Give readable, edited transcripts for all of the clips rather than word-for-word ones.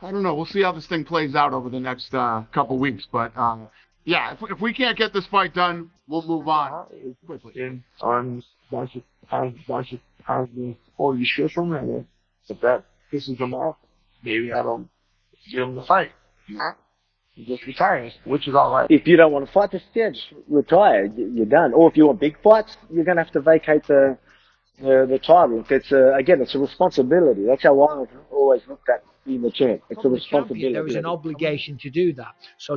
I don't know. We'll see how this thing plays out over the next couple weeks. But yeah, if we can't get this fight done, we'll move on quickly. And bunch of times before you shift from there, if that pisses them off, maybe I don't get them to fight. He just retires, which is all right. If you don't want to fight, just retire. You're done. Or if you want big fights, you're going to have to vacate the title. It's again, it's a responsibility. That's how I've always looked at being the champ. It's a responsibility. There is an obligation to do that. So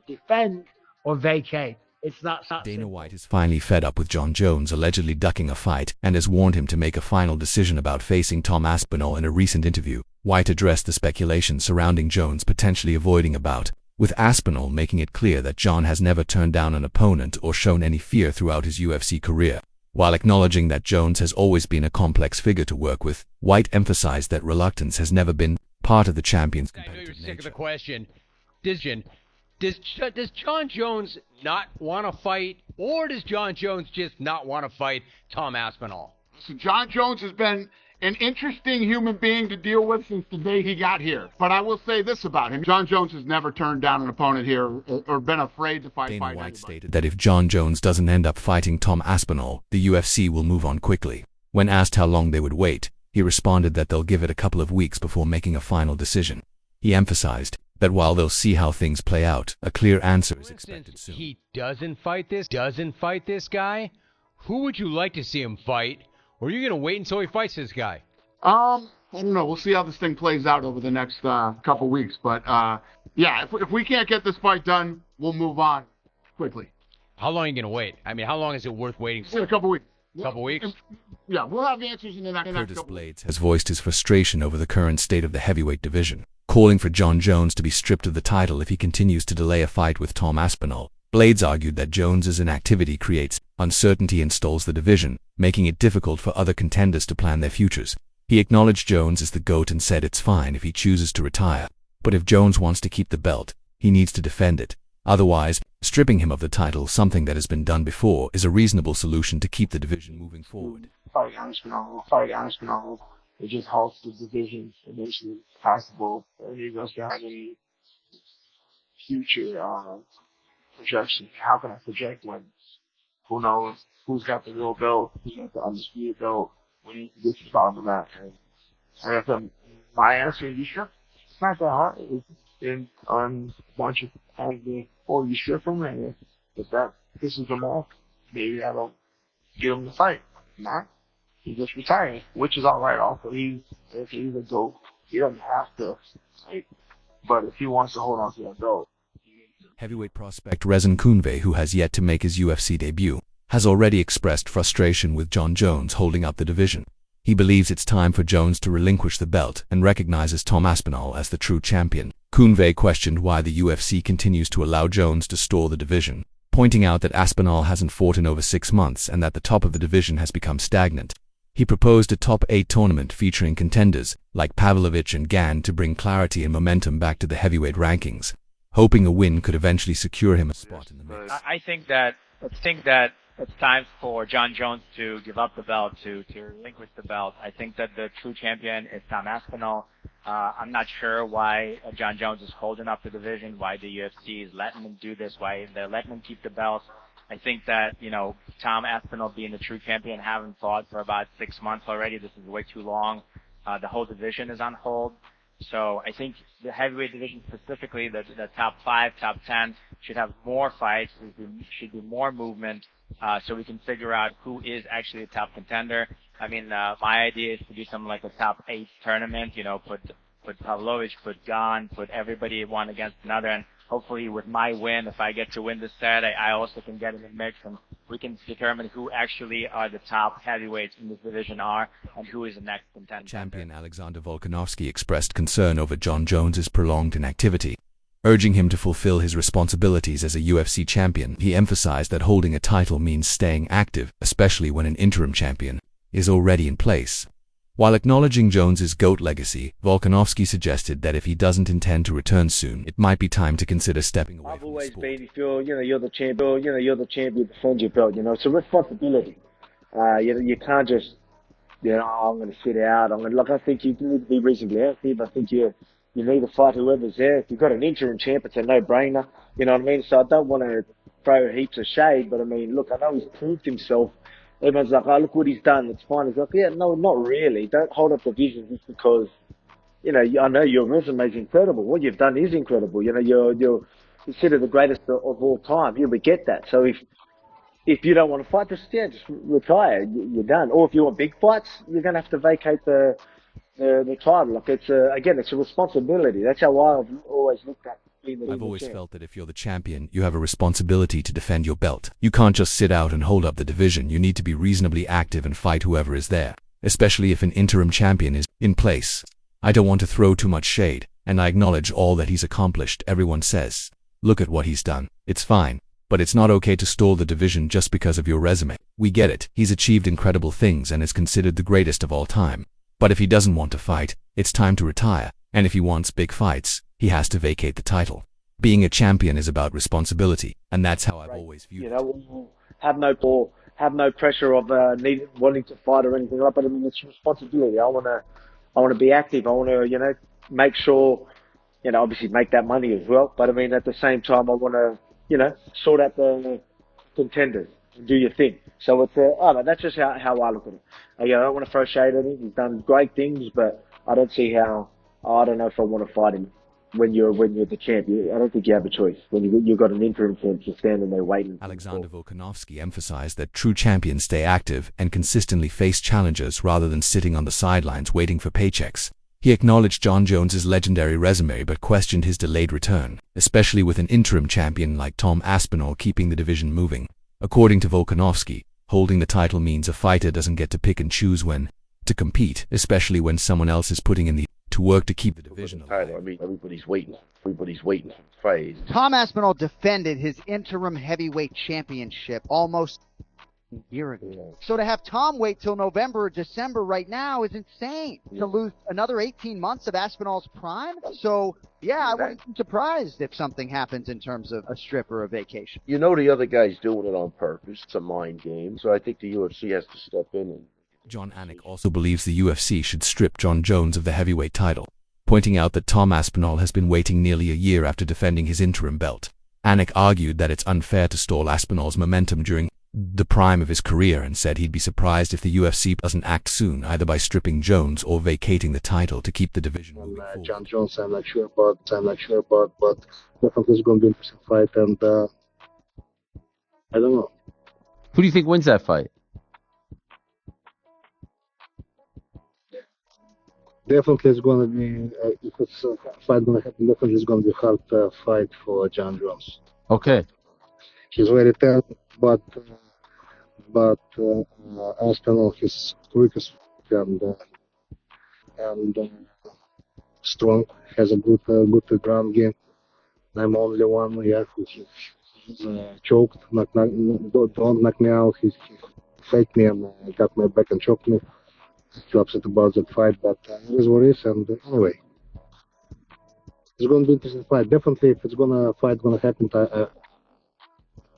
defend or vacate. It's that. Dana White is finally fed up with Jon Jones allegedly ducking a fight and has warned him to make a final decision about facing Tom Aspinall. In a recent interview, White addressed the speculation surrounding Jones potentially avoiding a bout, with Aspinall making it clear that Jon has never turned down an opponent or shown any fear throughout his UFC career. While acknowledging that Jones has always been a complex figure to work with, White emphasized that reluctance has never been part of the champion's competitive nature. I know you're sick of the question. Does Jon Jones not want to fight, or does Jon Jones just not want to fight Tom Aspinall? So Jon Jones has been an interesting human being to deal with since the day he got here. But I will say this about him. Jon Jones has never turned down an opponent here or been afraid to fight. Dana White stated that if Jon Jones doesn't end up fighting Tom Aspinall, the UFC will move on quickly. When asked how long they would wait, he responded that they'll give it a couple of weeks before making a final decision. He emphasized that while they'll see how things play out, a clear answer is expected soon. He doesn't fight this guy, who would you like to see him fight? Or are you going to wait until he fights this guy? I don't know. We'll see how this thing plays out over the next couple weeks. But yeah, if we can't get this fight done, we'll move on quickly. How long are you going to wait? I mean, how long is it worth waiting for? A couple weeks. Couple weeks? Yeah, we'll have answers in the next Curtis couple Blades has voiced his frustration over the current state of the heavyweight division, calling for Jon Jones to be stripped of the title if he continues to delay a fight with Tom Aspinall. Blades argued that Jones's inactivity creates uncertainty and stalls the division, making it difficult for other contenders to plan their futures. He acknowledged Jones is the GOAT and said it's fine if he chooses to retire. But if Jones wants to keep the belt, he needs to defend it. Otherwise, stripping him of the title, something that has been done before, is a reasonable solution to keep the division moving forward. Fight Aspinall. It just halts the division and makes it possible. And he doesn't have any future projection. How can I project when who knows who's got the real belt, who's got the undisputed belt? We need to get to the bottom of that. And I guess my answer is sure. It's not that hard. It's been on a bunch of times before you strip them, and if that pisses them off, maybe I don't get him to fight. Not. He just retires, which is all right. Also, if he's a GOAT, he doesn't have to fight. But if he wants to hold on to that belt, heavyweight prospect Rezin Kunve, who has yet to make his UFC debut, has already expressed frustration with Jon Jones holding up the division. He believes it's time for Jones to relinquish the belt and recognizes Tom Aspinall as the true champion. Kunve questioned why the UFC continues to allow Jones to stall the division, pointing out that Aspinall hasn't fought in over 6 months and that the top of the division has become stagnant. He proposed a top 8 tournament featuring contenders like Pavlovich and Gan to bring clarity and momentum back to the heavyweight rankings, hoping a win could eventually secure him a spot in the mix. I think that it's time for Jon Jones to give up the belt, to relinquish the belt. I think that the true champion is Tom Aspinall. I'm not sure why Jon Jones is holding up the division, why the UFC is letting him do this, why they're letting him keep the belt. I think that, Tom Aspinall being the true champion, having fought for about 6 months already, this is way too long. The whole division is on hold. So I think the heavyweight division specifically, the top 5, top 10, should have more fights, should be more movement, so we can figure out who is actually the top contender. I mean, my idea is to do something like a top 8 tournament, put Pavlovich, put Gan, put everybody one against another, and hopefully with my win, if I get to win this set, I also can get in the mix, and we can determine who actually are the top heavyweights in this division are, and who is the next contender. Champion Alexander Volkanovski expressed concern over Jon Jones's prolonged inactivity. Urging him to fulfill his responsibilities as a UFC champion, he emphasized that holding a title means staying active, especially when an interim champion is already in place. While acknowledging Jones's GOAT legacy, Volkanovski suggested that if he doesn't intend to return soon, it might be time to consider stepping away I've from the always sport. been, if you're the champion, you're the champion, defend your belt, it's a responsibility. You can't just, I'm going to sit out, I think you need to be reasonably healthy, but I think you you need to fight whoever's there. If you've got an interim champ, it's a no-brainer. You know what I mean? So I don't want to throw heaps of shade, but I mean, look, I know he's proved himself. Everyone's like, oh, look what he's done. It's fine. It's like, yeah, no, not really. Don't hold up the vision just because, you know, I know your resume is incredible. What you've done is incredible. You know, you're considered the greatest of all time. Yeah, we get that. So if you don't want to fight, just retire. You're done. Or if you want big fights, you're going to have to vacate the title. Like it's a responsibility. That's how I've always looked at being the I've always champ. felt that if you're the champion, you have a responsibility to defend your belt. You can't just sit out and hold up the division. You need to be reasonably active and fight whoever is there, especially if an interim champion is in place. I don't want to throw too much shade, and I acknowledge all that he's accomplished. Everyone says, look at what he's done. It's fine. But it's not okay to stall the division just because of your resume. We get it. He's achieved incredible things and is considered the greatest of all time. But if he doesn't want to fight, it's time to retire. And if he wants big fights, he has to vacate the title. Being a champion is about responsibility, and that's how I've always viewed it. You know, have no pressure of wanting to fight or anything like that. But I mean, it's responsibility. I want to be active. I want to, you know, make sure, you know, obviously make that money as well. But I mean, at the same time, I want to, you know, sort out the contenders and do your thing. So it's, I don't know, that's just how I look at it. You know, I don't want to throw shade at him. He's done great things, but I don't see how, I don't know if I want to fight him when you're the champion. I don't think you have a choice. When you've got an interim champ, you're standing there waiting. Alexander Volkanovski emphasized that true champions stay active and consistently face challengers rather than sitting on the sidelines waiting for paychecks. He acknowledged Jon Jones's legendary resume but questioned his delayed return, especially with an interim champion like Tom Aspinall keeping the division moving. According to Volkanovski, holding the title means a fighter doesn't get to pick and choose when to compete, especially when someone else is putting in the work to keep the division alive. I mean, everybody's waiting for the fight. Tom Aspinall defended his interim heavyweight championship almost a year ago. Yeah. So to have Tom wait till November or December right now is insane. To lose another 18 months of Aspinall's prime? So, yeah, I wouldn't be surprised if something happens in terms of a strip or a vacation. You know the other guy's doing it on purpose. It's a mind game. So I think the UFC has to step in and... John Anik also believes the UFC should strip Jon Jones of the heavyweight title, pointing out that Tom Aspinall has been waiting nearly a year after defending his interim belt. Anik argued that it's unfair to stall Aspinall's momentum during the prime of his career and said he'd be surprised if the UFC doesn't act soon, either by stripping Jones or vacating the title to keep the division moving forward. Jon Jones, I'm not sure about, but definitely it's going to be an interesting fight, and I don't know. Who do you think wins that fight? Definitely it's going to be, if it's a fight going to happen, definitely it's going to be a hard fight for Jon Jones. Okay. He's very talented, but Aspinall is quickest and strong, has a good ground game. I'm only one, who's choked, don't knock me out, he faked me and got my back and choked me. Still upset about that fight, but it is what it is, and anyway. It's going to be an interesting fight. Definitely, if it's going to happen,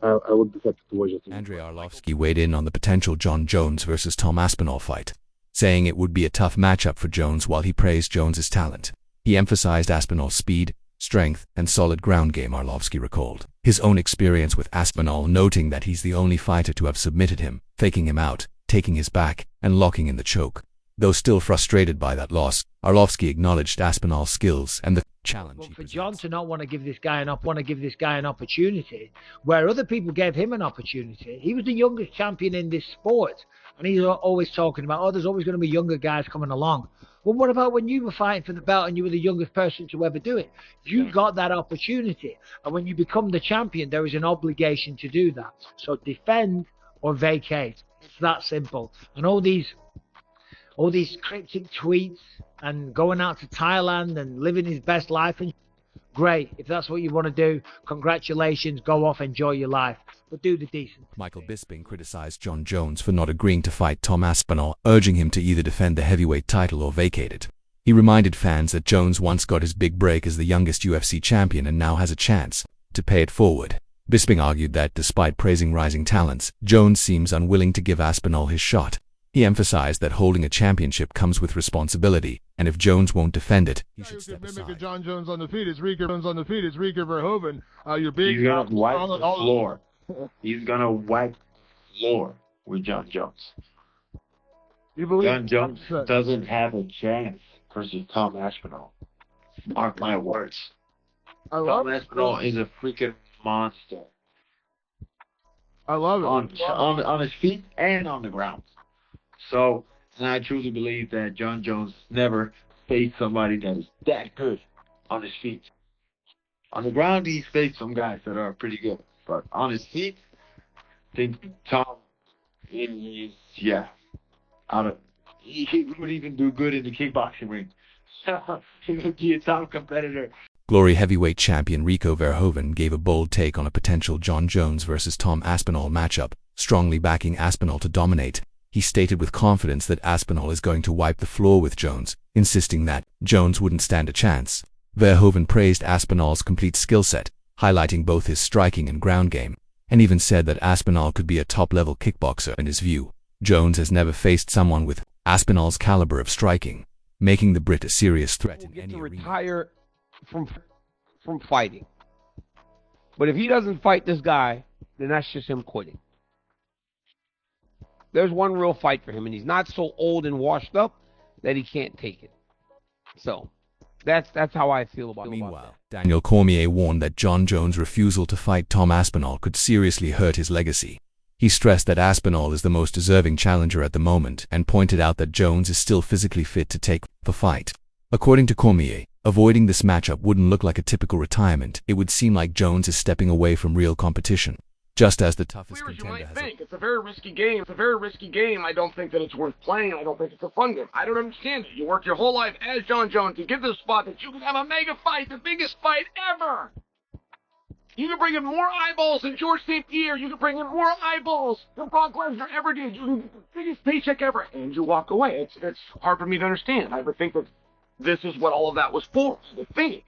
I would be happy to watch it. Andrei Arlovski weighed in on the potential Jon Jones versus Tom Aspinall fight, saying it would be a tough matchup for Jones while he praised Jones's talent. He emphasized Aspinall's speed, strength, and solid ground game, Arlovski recalled his own experience with Aspinall, noting that he's the only fighter to have submitted him, faking him out, taking his back, and locking in the choke. Though still frustrated by that loss, Arlovski acknowledged Aspinall's skills and the challenge But he for presents. Jon to not want to give this guy an opportunity, where other people gave him an opportunity, he was the youngest champion in this sport, and he's always talking about, oh, there's always going to be younger guys coming along. Well, what about when you were fighting for the belt and you were the youngest person to ever do it? You got that opportunity, and when you become the champion, there is an obligation to do that. So defend or vacate. It's that simple. And all these cryptic tweets and going out to Thailand and living his best life, and great. If that's what you want to do, congratulations. Go off, enjoy your life, but do the decent. Michael Bisping criticized Jon Jones for not agreeing to fight Tom Aspinall, urging him to either defend the heavyweight title or vacate it. He reminded fans that Jones once got his big break as the youngest UFC champion and now has a chance to pay it forward. Bisping argued that despite praising rising talents, Jones seems unwilling to give Aspinall his shot, He emphasized that holding a championship comes with responsibility, and if Jones won't defend it, he should step aside. Jon Jones on the feet. It's Rieker Verhoeven. You're big. He's gonna wipe the floor. He's gonna wipe the floor with Jon Jones. You believe Jon Jones doesn't have a chance versus Tom Aspinall. Mark my words. Tom Aspinall is a freaking monster. I love it. On his feet and on the ground. So, and I truly believe that Jon Jones never faced somebody that is that good on his feet. On the ground, he's faced some guys that are pretty good. But on his feet, I think Tom is, he would even do good in the kickboxing ring. He would be a top competitor. Glory heavyweight champion Rieker Verhoeven gave a bold take on a potential Jon Jones versus Tom Aspinall matchup, strongly backing Aspinall to dominate. He stated with confidence that Aspinall is going to wipe the floor with Jones, insisting that Jones wouldn't stand a chance. Verhoeven praised Aspinall's complete skill set, highlighting both his striking and ground game, and even said that Aspinall could be a top-level kickboxer in his view. Jones has never faced someone with Aspinall's caliber of striking, making the Brit a serious threat in any arena. Retire from fighting. But if he doesn't fight this guy, then that's just him quitting. There's one real fight for him, and he's not so old and washed up that he can't take it. So, that's how I feel about it. Meanwhile, Daniel Cormier warned that Jon Jones' refusal to fight Tom Aspinall could seriously hurt his legacy. He stressed that Aspinall is the most deserving challenger at the moment and pointed out that Jones is still physically fit to take the fight. According to Cormier, avoiding this matchup wouldn't look like a typical retirement. It would seem like Jones is stepping away from real competition. Just as the toughest contender has it's a very risky game. It's a very risky game. I don't think that it's worth playing. I don't think it's a fun game. I don't understand it. You work your whole life as Jon Jones to get to the spot that you can have a mega fight, the biggest fight ever. You can bring in more eyeballs than George St. Pierre. You can bring in more eyeballs than Brock Lesnar ever did. You can get the biggest paycheck ever, and you walk away. It's hard for me to understand. I would think that this is what all of that was for. The thing.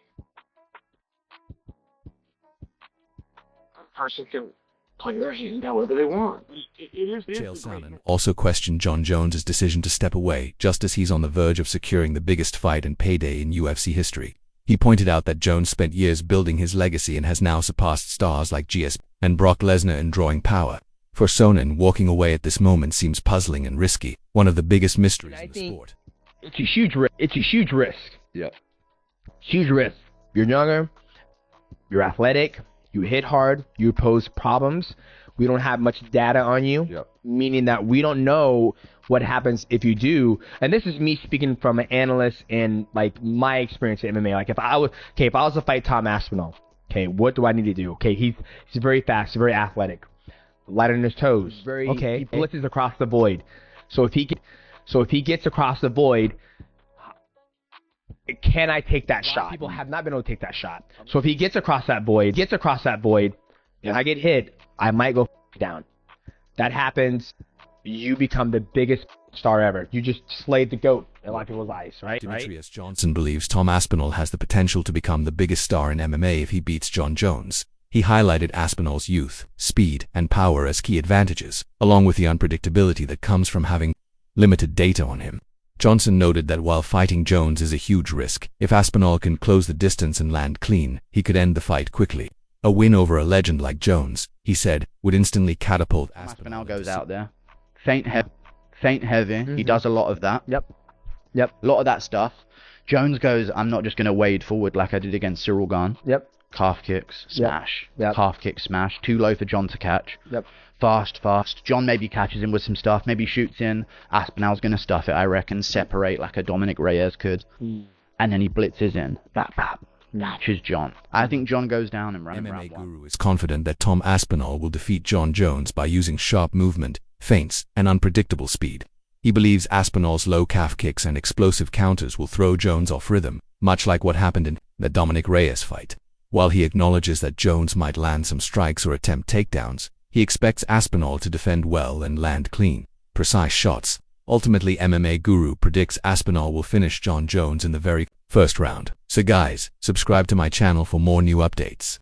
A person can play their hand however they want. It is Chael Sonnen also questioned Jon Jones' decision to step away, just as he's on the verge of securing the biggest fight and payday in UFC history. He pointed out that Jones spent years building his legacy and has now surpassed stars like GSP and Brock Lesnar in drawing power. For Sonnen, walking away at this moment seems puzzling and risky, one of the biggest mysteries in the sport. It's a huge risk. It's a huge risk. Yeah. Huge risk. You're younger. You're athletic. You hit hard. You pose problems. We don't have much data on you, meaning that we don't know what happens if you do. And this is me speaking from an analyst and like my experience in MMA. Like if I was to fight Tom Aspinall, what do I need to do? He's very fast, very athletic, light on his toes. He blitzes across the void. So if he gets across the void, can I take that shot? People have not been able to take that shot. So if he gets across that void, and I get hit, I might go down. That happens, you become the biggest star ever. You just slayed the GOAT in a lot of people's eyes, right? Demetrius Johnson believes Tom Aspinall has the potential to become the biggest star in MMA if he beats Jon Jones. He highlighted Aspinall's youth, speed, and power as key advantages, along with the unpredictability that comes from having limited data on him. Johnson noted that while fighting Jones is a huge risk, if Aspinall can close the distance and land clean, he could end the fight quickly. A win over a legend like Jones, he said, would instantly catapult Aspinall goes out there. Feint heavy. He does a lot of that. Yep. A lot of that stuff. Jones goes, I'm not just going to wade forward like I did against Cyril Gane. Yep. Calf kicks, smash. Yep. Calf kick, smash. Too low for Jon to catch. Yep. Fast. Jon maybe catches him with some stuff. Maybe shoots in. Aspinall's going to stuff it, I reckon. Separate like a Dominic Reyes could. And then he blitzes in. Bap. Matches Jon. I think Jon goes down and runs MMA Guru is confident that Tom Aspinall will defeat Jon Jones by using sharp movement, feints, and unpredictable speed. He believes Aspinall's low calf kicks and explosive counters will throw Jones off rhythm, much like what happened in the Dominic Reyes fight. While he acknowledges that Jones might land some strikes or attempt takedowns, he expects Aspinall to defend well and land clean, precise shots. Ultimately, MMA Guru predicts Aspinall will finish Jon Jones in the very first round. So guys, subscribe to my channel for more new updates.